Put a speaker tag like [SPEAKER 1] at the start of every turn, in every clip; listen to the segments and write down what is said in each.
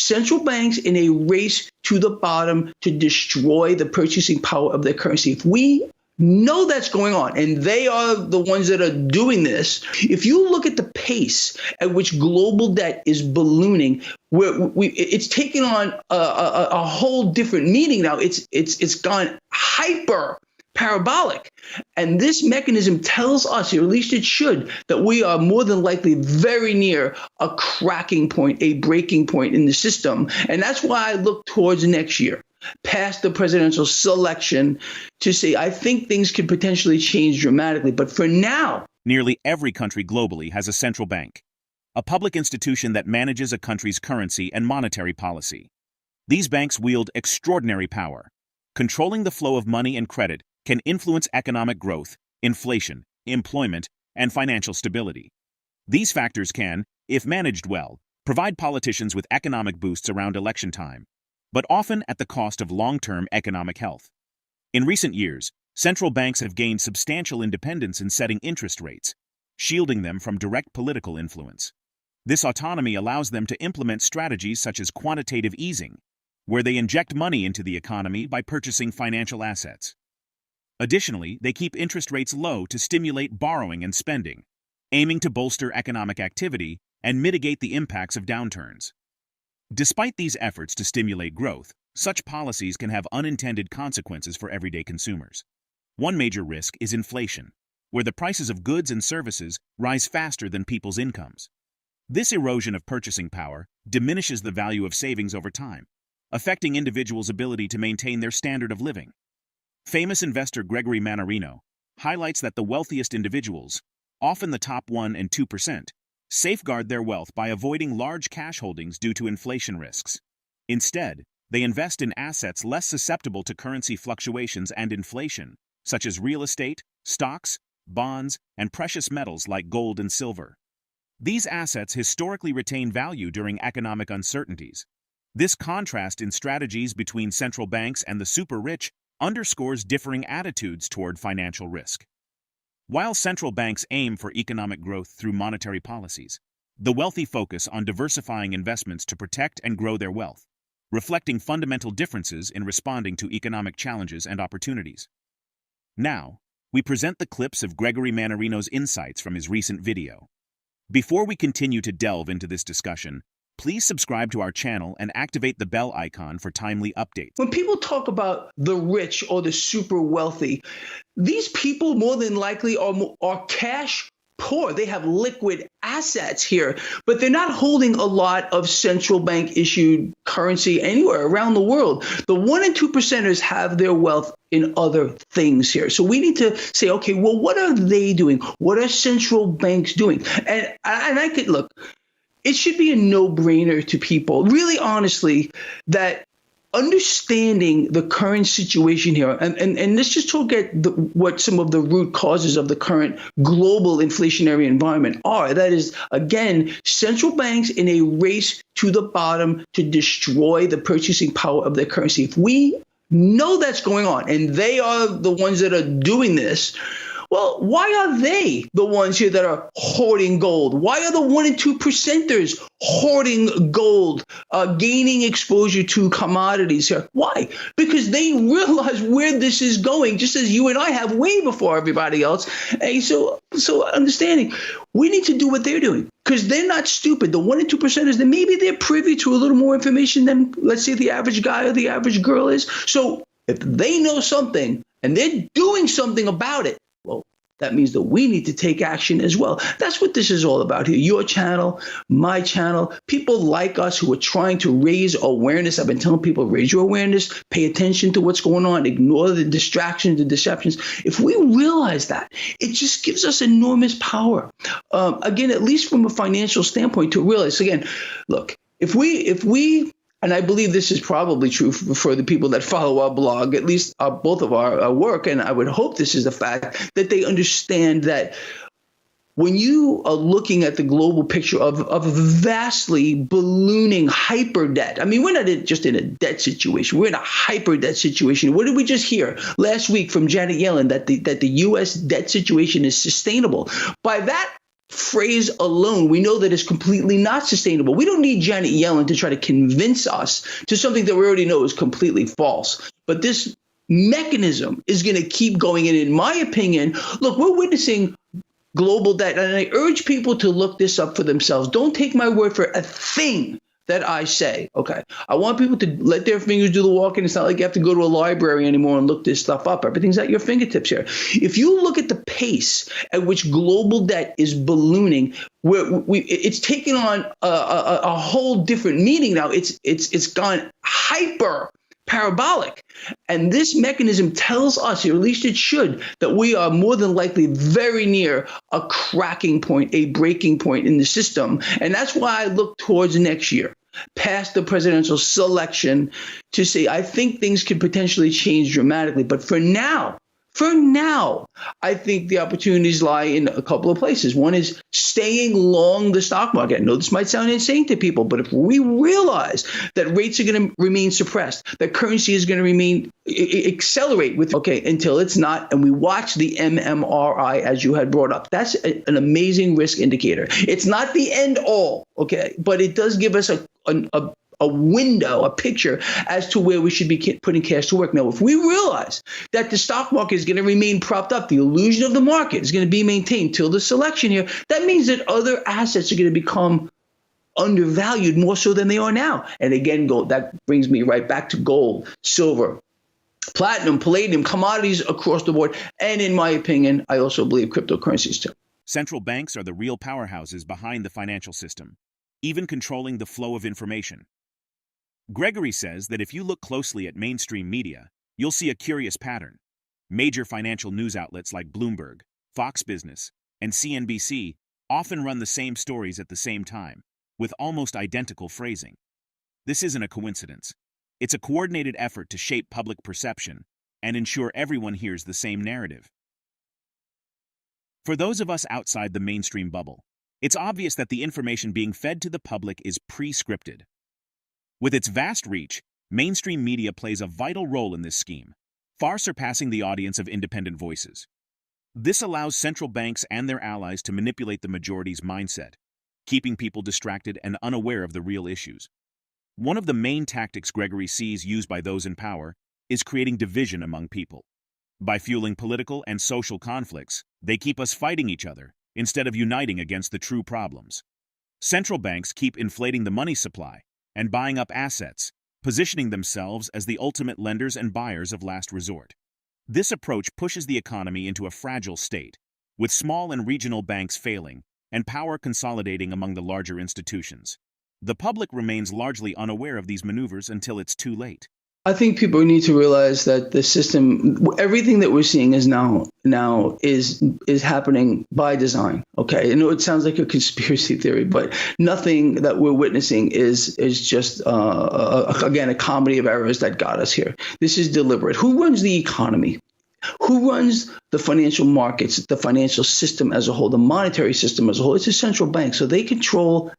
[SPEAKER 1] central banks in a race to the bottom to destroy the purchasing power of their currency. If we know that's going on, and they are the ones that are doing this, if you look at the pace at which global debt is ballooning, it's taken on a whole different meaning now. It's gone hyper parabolic. And this mechanism tells us, or at least it should, that we are more than likely very near a cracking point, a breaking point in the system. And that's why I look towards next year, past the presidential selection, to say I think things could potentially change dramatically. But for now,
[SPEAKER 2] nearly every country globally has a central bank, a public institution that manages a country's currency and monetary policy. These banks wield extraordinary power. Controlling the flow of money and credit can influence economic growth, inflation, employment, and financial stability. These factors can, if managed well, provide politicians with economic boosts around election time, but often at the cost of long-term economic health. In recent years, central banks have gained substantial independence in setting interest rates, shielding them from direct political influence. This autonomy allows them to implement strategies such as quantitative easing, where they inject money into the economy by purchasing financial assets. Additionally, they keep interest rates low to stimulate borrowing and spending, aiming to bolster economic activity and mitigate the impacts of downturns. Despite these efforts to stimulate growth, such policies can have unintended consequences for everyday consumers. One major risk is inflation, where the prices of goods and services rise faster than people's incomes. This erosion of purchasing power diminishes the value of savings over time, affecting individuals' ability to maintain their standard of living. Famous investor Gregory Mannarino highlights that the wealthiest individuals, often the top 1% and 2%, safeguard their wealth by avoiding large cash holdings due to inflation risks. Instead, they invest in assets less susceptible to currency fluctuations and inflation, such as real estate, stocks, bonds, and precious metals like gold and silver. These assets historically retain value during economic uncertainties. This contrast in strategies between central banks and the super-rich underscores differing attitudes toward financial risk. While central banks aim for economic growth through monetary policies, the wealthy focus on diversifying investments to protect and grow their wealth, reflecting fundamental differences in responding to economic challenges and opportunities. Now, we present the clips of Gregory Mannarino's insights from his recent video. Before we continue to delve into this discussion, please subscribe to our channel and activate the bell icon for timely updates.
[SPEAKER 1] When people talk about the rich or the super wealthy, these people more than likely are cash poor. They have liquid assets here, but they're not holding a lot of central bank issued currency anywhere around the world. The 1% and 2%ers have their wealth in other things here. So we need to say, okay, well, what are they doing? What are central banks doing? And I could look. It should be a no-brainer to people, really honestly, that understanding the current situation here, and let's just look at what some of the root causes of the current global inflationary environment are. That is, again, central banks in a race to the bottom to destroy the purchasing power of their currency. If we know that's going on, and they are the ones that are doing this, well, why are they the ones here that are hoarding gold? Why are the 1% and 2%ers hoarding gold, gaining exposure to commodities here? Why? Because they realize where this is going, just as you and I have way before everybody else. And so understanding, we need to do what they're doing because they're not stupid. The 1% and 2%ers, then maybe they're privy to a little more information than, let's say, the average guy or the average girl is. So if they know something and they're doing something about it, well, that means that we need to take action as well. That's what this is all about here. Your channel, my channel, people like us who are trying to raise awareness. I've been telling people, raise your awareness, pay attention to what's going on, ignore the distractions, the deceptions. If we realize that, it just gives us enormous power. Again, at least from a financial standpoint, to realize, again, look, if we and I believe this is probably true for the people that follow our blog, at least both of our work. And I would hope this is the fact that they understand that when you are looking at the global picture of a vastly ballooning hyper debt, I mean, we're not just in a debt situation. We're in a hyper debt situation. What did we just hear last week from Janet Yellen, that the U.S. debt situation is sustainable? By that phrase alone, we know that it's completely not sustainable. We don't need Janet Yellen to try to convince us to something that we already know is completely false. But this mechanism is going to keep going. And in my opinion, look, we're witnessing global debt. And I urge people to look this up for themselves. Don't take my word for a thing that I say. Okay. I want people to let their fingers do the walking. It's not like you have to go to a library anymore and look this stuff up. Everything's at your fingertips here. If you look at the pace at which global debt is ballooning, it's taken on a whole different meaning now. It's gone hyper parabolic. And this mechanism tells us, or at least it should, that we are more than likely very near a cracking point, a breaking point in the system. And that's why I look towards next year, past the presidential selection, to say I think things could potentially change dramatically. But for now, I think the opportunities lie in a couple of places. One is staying long the stock market. I know this might sound insane to people, but if we realize that rates are going to remain suppressed, that currency is going to accelerate until it's not, and we watch the MMRI as you had brought up. That's an amazing risk indicator. It's not the end all, but it does give us a window, a picture as to where we should be putting cash to work. Now, if we realize that the stock market is going to remain propped up, the illusion of the market is going to be maintained till the selection here, that means that other assets are going to become undervalued more so than they are now. And again, gold, that brings me right back to gold, silver, platinum, palladium, commodities across the board. And in my opinion, I also believe cryptocurrencies too.
[SPEAKER 2] Central banks are the real powerhouses behind the financial system, even controlling the flow of information. Gregory says that if you look closely at mainstream media, you'll see a curious pattern. Major financial news outlets like Bloomberg, Fox Business, and CNBC often run the same stories at the same time, with almost identical phrasing. This isn't a coincidence. It's a coordinated effort to shape public perception and ensure everyone hears the same narrative. For those of us outside the mainstream bubble, it's obvious that the information being fed to the public is pre-scripted. With its vast reach, mainstream media plays a vital role in this scheme, far surpassing the audience of independent voices. This allows central banks and their allies to manipulate the majority's mindset, keeping people distracted and unaware of the real issues. One of the main tactics Gregory sees used by those in power is creating division among people. By fueling political and social conflicts, they keep us fighting each other instead of uniting against the true problems. Central banks keep inflating the money supply and buying up assets, positioning themselves as the ultimate lenders and buyers of last resort. This approach pushes the economy into a fragile state, with small and regional banks failing and power consolidating among the larger institutions. The public remains largely unaware of these maneuvers until it's too late.
[SPEAKER 1] I think people need to realize that the system, everything that we're seeing is now is happening by design. Okay, I know it sounds like a conspiracy theory, but nothing that we're witnessing is just again a comedy of errors that got us here. This is deliberate. Who runs the economy? Who runs the financial markets, the financial system as a whole, the monetary system as a whole? It's a central bank, so they control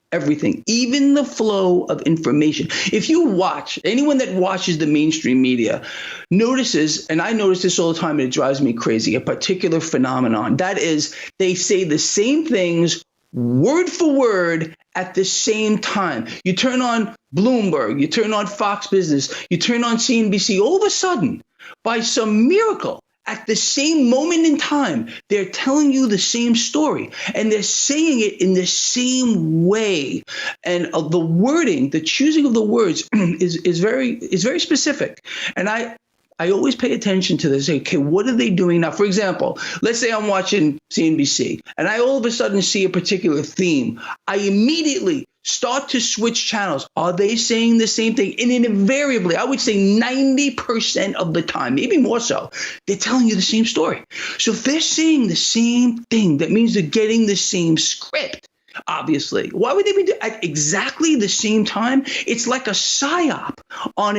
[SPEAKER 1] everything, even the flow of information. If you watch, anyone that watches the mainstream media notices, and I notice this all the time, and it drives me crazy, a particular phenomenon. That is, they say the same things word for word at the same time. You turn on Bloomberg, you turn on Fox Business, you turn on CNBC, all of a sudden, by some miracle, at the same moment in time, they're telling you the same story, and they're saying it in the same way. And the wording, the choosing of the words is very specific. And I always pay attention to this. Okay, what are they doing now? For example, let's say I'm watching CNBC and I all of a sudden see a particular theme. I immediately start to switch channels. Are they saying the same thing? And invariably, I would say 90% of the time, maybe more so, they're telling you the same story. So if they're saying the same thing, that means they're getting the same script. Obviously, why would they be at exactly the same time? It's like a psyop on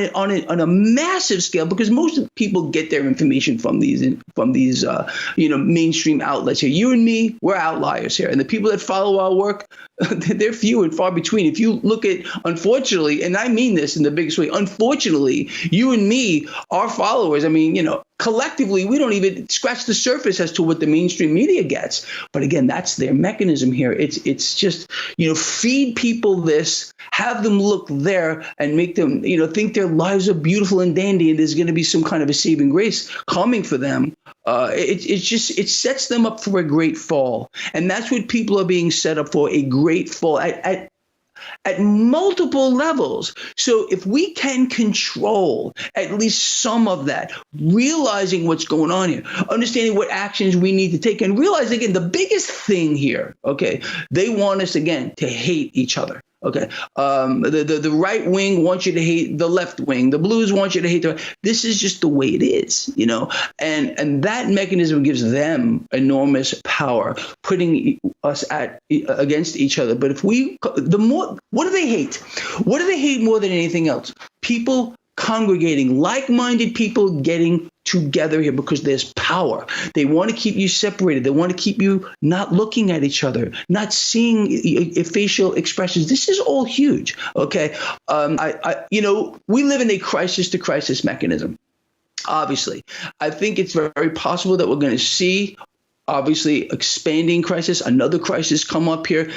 [SPEAKER 1] a massive scale, because most people get their information from these mainstream outlets here. You and me, we're outliers here, and the people that follow our work, they're few and far between. If you look at, unfortunately, and I mean this in the biggest way, unfortunately, you and me, our followers, I mean, collectively, we don't even scratch the surface as to what the mainstream media gets. But again, that's their mechanism here. It's just, feed people this, have them look there, and make them, think their lives are beautiful and dandy, and there's going to be some kind of a saving grace coming for them. It sets them up for a great fall. And that's what people are being set up for, a great fall at multiple levels. So if we can control at least some of that, realizing what's going on here, understanding what actions we need to take, and realize, again, the biggest thing here, okay, they want us, again, to hate each other. Okay, the right wing wants you to hate the left wing. The blues want you to hate the. This is just the way it is, and that mechanism gives them enormous power, putting us against each other. But if what do they hate? What do they hate more than anything else? People congregating, like-minded people getting together here because there's power. They want to keep you separated. They want to keep you not looking at each other, not seeing facial expressions. This is all huge. Okay. We live in a crisis to crisis mechanism. Obviously, I think it's very possible that we're going to see, obviously, expanding crisis, another crisis come up here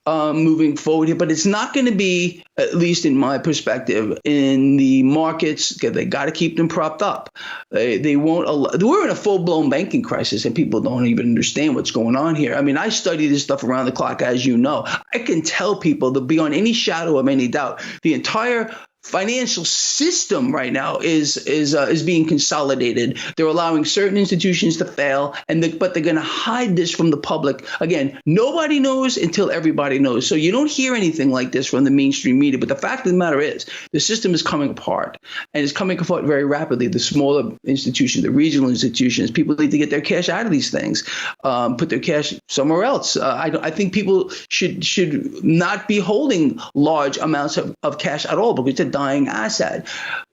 [SPEAKER 1] moving forward here. But it's not going to be, at least in my perspective, in the markets. They got to keep them propped up. They won't allow. We're in a full-blown banking crisis, and people don't even understand what's going on here. I mean, I study this stuff around the clock, as you know. I can tell people that beyond any shadow of any doubt, the entire financial system right now is being consolidated. They're allowing certain institutions to fail, but they're going to hide this from the public. Again, nobody knows until everybody knows. So you don't hear anything like this from the mainstream media. But the fact of the matter is, the system is coming apart, and it's coming apart very rapidly. The smaller institutions, the regional institutions, people need to get their cash out of these things, put their cash somewhere else. I think people should not be holding large amounts of cash at all, because it's a dying asset.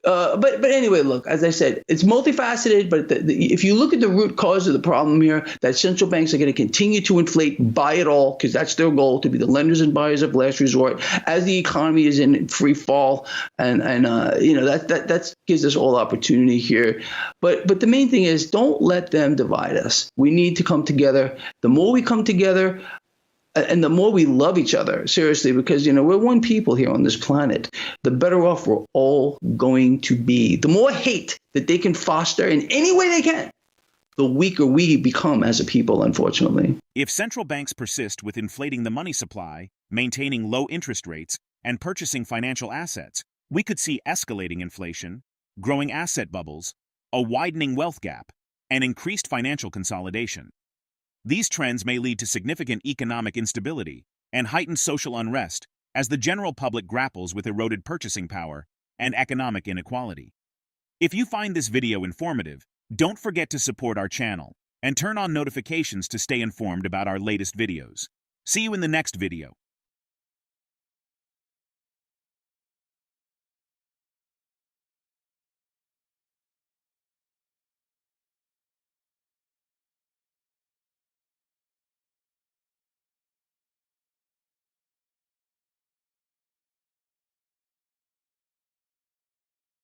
[SPEAKER 1] But anyway, look, as I said, it's multifaceted. But if you look at the root cause of the problem here, that central banks are going to continue to inflate, buy it all, because that's their goal, to be the lenders and buyers of last resort as the economy is in free fall, and that gives us all opportunity here. But the main thing is, don't let them divide us. We need to come together. The more we come together, and the more we love each other, seriously, because, we're one people here on this planet, the better off we're all going to be. The more hate that they can foster in any way they can, the weaker we become as a people, unfortunately.
[SPEAKER 2] If central banks persist with inflating the money supply, maintaining low interest rates, and purchasing financial assets, we could see escalating inflation, growing asset bubbles, a widening wealth gap, and increased financial consolidation. These trends may lead to significant economic instability and heightened social unrest as the general public grapples with eroded purchasing power and economic inequality. If you find this video informative, don't forget to support our channel and turn on notifications to stay informed about our latest videos. See you in the next video.